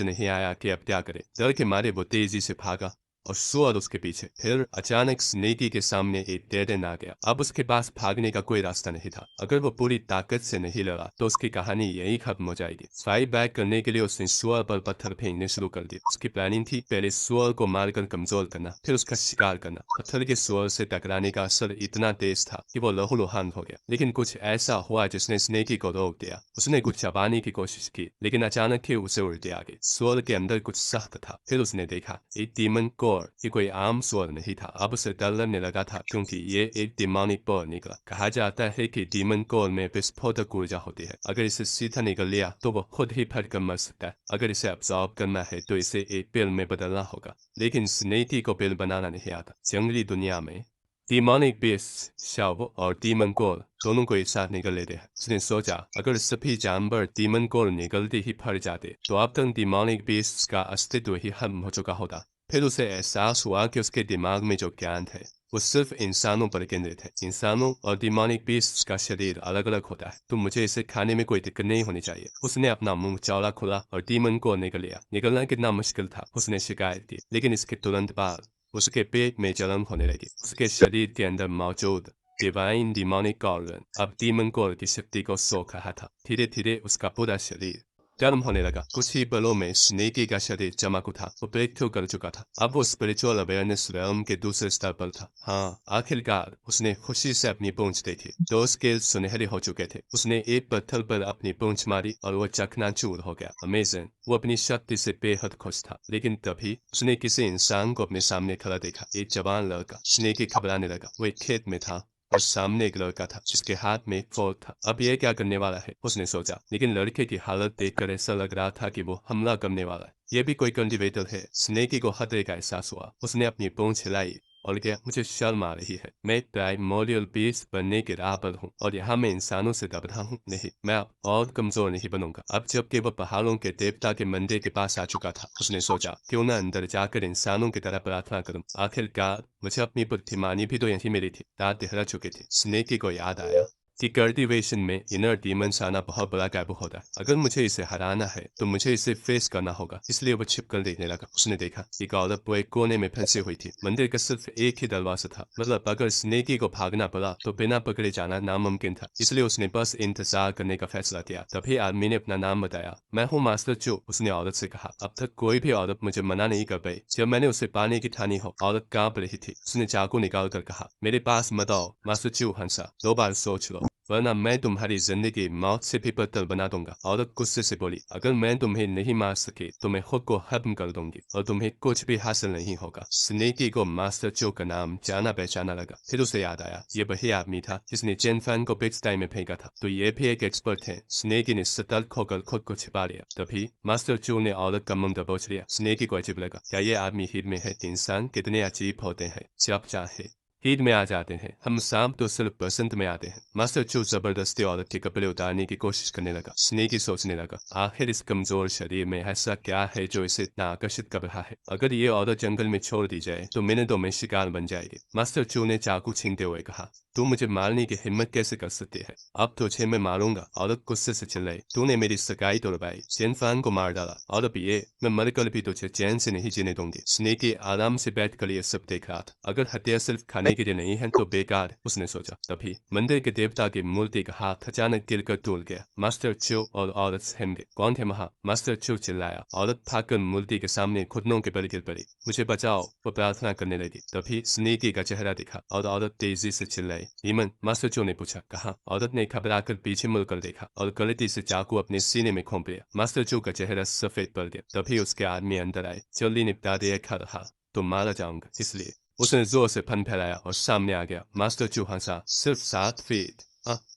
नहीं आया कि अब क्या करे। डर के मारे वो तेजी से भागा और सुअर उसके पीछे। फिर अचानक स्नेकी के सामने एक डेड एंड आ गया। अब उसके पास भागने का कोई रास्ता नहीं था। अगर वो पूरी ताकत से नहीं लड़ा तो उसकी कहानी यही खत्म हो जाएगी। फाइट बैक करने के लिए उसने सुअर पर पत्थर फेंकने शुरू कर दिए। उसकी प्लानिंग थी पहले सुअर को मारकर कमजोर करना, फिर उसका शिकार करना। पत्थर के सुअर से टकराने का असर इतना तेज था कि वो लहूलुहान हो गया। लेकिन कुछ ऐसा हुआ जिसने स्नेकी को रोक दिया। उसने कुछ चबाने की कोशिश की, लेकिन अचानक ही उसे उल्टे आ गई। सुअर के अंदर कुछ सख्त था। फिर उसने देखा एक डीमन कोर। ये कोई आम सुअर नहीं था। अब उसे डर लगने लगा था क्योंकि ये एक डिमोनिक कोर निकला। कहा जाता है कि डीमन कोर में विस्फोटक ऊर्जा होती है। अगर इसे सीधा निकल लिया तो वो खुद ही फटकर मर सकता है। अगर इसे अब्सॉर्ब करना है तो इसे एक पिल में बदलना होगा। लेकिन स्नेकी को पिल बनाना नहीं आता। जंगली दुनिया में डिमोनिक बीस्ट शाओ और डीमन कोर दोनों को एक साथ निकल लेते हैं। उसने सोचा अगर सभी जानवर डीमन कोर निकलते ही फट जाते तो अब तक डिमोनिक बीस्ट का अस्तित्व ही खत्म हो चुका होता। फिर उसे एहसास हुआ कि उसके दिमाग में जो ज्ञान है वो सिर्फ इंसानों पर केंद्रित है। इंसानों और डिमोनिक बीस्ट का शरीर अलग अलग होता है, तो मुझे इसे खाने में कोई दिक्कत नहीं होनी चाहिए। उसने अपना मुंह चौड़ा खोला और डीमन को निकल लिया। निकलना कितना मुश्किल था उसने शिकायत की, लेकिन इसके तुरंत बाद उसके पेट में जलन होने लगी। उसके शरीर के अंदर मौजूद डिवाइन डिमोनिक ऑर्गन अब डीमन कोर की शक्ति को सोख रहा था। धीरे धीरे उसका पूरा शरीर गर्म होने लगा। कुछ ही पलों में स्नेकी का शरीर चमक उठा। वो ब्रेक थ्रू कर चुका था। अब वो स्पिरिचुअल अवेयरनेस रेल्म के दूसरे स्तर पर था। हाँ, आखिरकार उसने खुशी से अपनी पूंछ देखी। दो स्केल सुनहरे हो चुके थे। उसने एक पत्थर पर अपनी पूंछ मारी और वो चकनाचूर हो गया। अमेजिंग। वो अपनी शक्ति से बेहद खुश था। लेकिन तभी उसने किसी इंसान को अपने सामने खड़ा देखा। एक जवान लड़का। स्नेकी घबराने लगा। वो एक खेत में था और सामने एक लड़का था जिसके हाथ में एक फोर्क था। अब ये क्या करने वाला है उसने सोचा, लेकिन लड़के की हालत देखकर ऐसा लग रहा था कि वो हमला करने वाला है। ये भी कोई कल्टीवेटर है। स्नेकी को खतरे का एहसास हुआ। उसने अपनी पूंछ हिलाई और क्या, मुझे शर्म आ रही है। मैं प्राइमोरियल बीस्ट बनने के राह पर हूँ और यहाँ मैं इंसानों से दब रहा हूँ। नहीं, मैं अब और कमजोर नहीं बनूंगा। अब जबकि वह पहाड़ों के देवता के मंदिर के पास आ चुका था, उसने सोचा क्यों न अंदर जाकर इंसानों की तरह प्रार्थना करूं। आखिरकार मुझे अपनी बुद्धिमानी भी तो यही मिली थी। दांत दिखला चुके थे। स्नेकी को याद आया कि कल्टीवेशन में इनर डीमंस आना बहुत बड़ा काबू होता है। अगर मुझे इसे हराना है तो मुझे इसे फेस करना होगा। इसलिए वो छिपकर देखने लगा। उसने देखा एक औरत वो एक कोने में फंसी हुई थी। मंदिर का सिर्फ एक ही दरवाजा था। मतलब अगर स्नेकी को भागना पड़ा तो बिना पकड़े जाना नामुमकिन था। इसलिए उसने बस इंतजार करने का फैसला किया। तभी आदमी ने अपना नाम बताया। मैं हूँ मास्टर चो, उसने औरत से कहा। अब तक कोई भी औरत मुझे मना नहीं कर पाई। जब मैंने उसे पाने की ठानी हो, औरत कांप रही थी। उसने चाकू निकाल कर कहा, मेरे पास मत आओ। मास्टर चो हंसा। 2 बार सोच लो, वरना मैं तुम्हारी जिंदगी मौत से भी बदतर बना दूंगा। औरत गुस्से से बोली, अगर मैं तुम्हें नहीं मार सके तो मैं खुद को खत्म कर दूंगी और तुम्हें कुछ भी हासिल नहीं होगा। स्नेकी को मास्टर चो का नाम जाना पहचाना लगा। फिर उसे याद आया ये वही आदमी था जिसने चेन फैन को पिक्स टाइम में फेंका था। तो ये भी एक एक्सपर्ट है। स्नेकी ने सतर्क होकर खुद को छिपा लिया। तभी मास्टर चो ने औरत का मुंह दबोच लिया। स्नेकी को अजीब लगा, क्या ये आदमी हीर में है? इंसान कितने अजीब होते हैं, जब चाहे हीट में आ जाते हैं। हम शाम तो सिर्फ बसंत में आते हैं। मास्टर चो जबरदस्ती औरत के कपड़े उतारने की कोशिश करने लगा। स्नेकी सोचने लगा, आखिर इस कमजोर शरीर में ऐसा क्या है जो इसे इतना आकर्षित कर रहा है? अगर ये औरत जंगल में छोड़ दी जाए तो मिनटों में शिकार बन जाएगी। मास्टर चो ने चाकू छीनते हुए कहा, तू मुझे मारने की हिम्मत कैसे कर सकती है? अब तुझे मैं मारूंगा। औरत गुस्से से चिल्लाई, तूने मेरी सगाई तोड़वाई, चेन फैन को मार डाला और अब ये मैं मरकर भी तुझे चैन से नहीं जीने दूंगी। स्नेकी आराम से बैठकर ये सब देख रहा था। अगर हत्या सिर्फ खाने के लिए नहीं है तो बेकार, उसने सोचा। तभी मंदिर के देवता की मूर्ति का हाथ अचानक गिरकर टूट गया। मास्टर चो और औरत सहम गए। कौन थे वहां? मास्टर चो चिल्लाया। औरत भागकर मूर्ति के सामने घुटनों के बल गिर पड़ी। मुझे बचाओ, वो प्रार्थना करने लगी। तभी स्नेकी का चेहरा दिखा और औरत तेजी से चिल्लाई, हीमन? मास्टर चो ने पूछा। कहा। औरत ने घबराकर पीछे मुड़कर देखा और गलती से चाकू अपने सीने में घोंप लिया। मास्टर चो का चेहरा सफेद पड़ गया। तभी उसके आदमी अंदर आए। जल्दी निपटा दे, खा रहा तो मारा जाऊंगा, इसलिए उसने जोर से फन फैलाया और सामने आ गया। मास्टर चो हंसा, सिर्फ 7 फीट?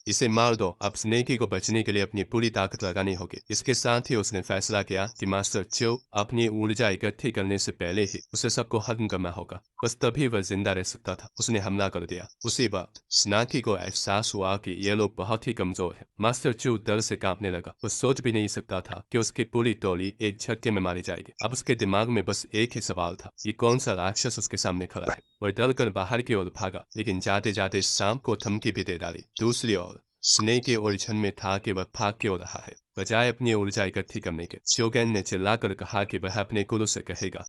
इसे मार दो। अब स्नेकी को बचने के लिए अपनी पूरी ताकत लगानी होगी। इसके साथ ही उसने फैसला किया कि मास्टर चो अपनी ऊर्जा इकट्ठी करने से पहले ही उसे सबको खत्म करना होगा। बस तभी वह जिंदा रह सकता था। उसने हमला कर दिया। उसी वक्त स्नेकी को एहसास हुआ कि ये लोग बहुत ही कमजोर हैं। मास्टर चो डर से कांपने लगा। वो सोच भी नहीं सकता था कि उसकी पूरी टोली एक झटके में मारी जाएगी। अब उसके दिमाग में बस एक ही सवाल था, ये कौन सा राक्षस उसके सामने खड़ा है? वह डर कर बाहर की ओर भागा, लेकिन जाते जाते सांप को धमकी भी दे डाली। दूसरी ओर स्नेक के उलझन में था कि वह भाग क्यों रहा है। बजाय अपनी ऊर्जा इकट्ठी करने के। शोगन ने चिल्लाकर कहा कि वह अपने कुलों से कहेगा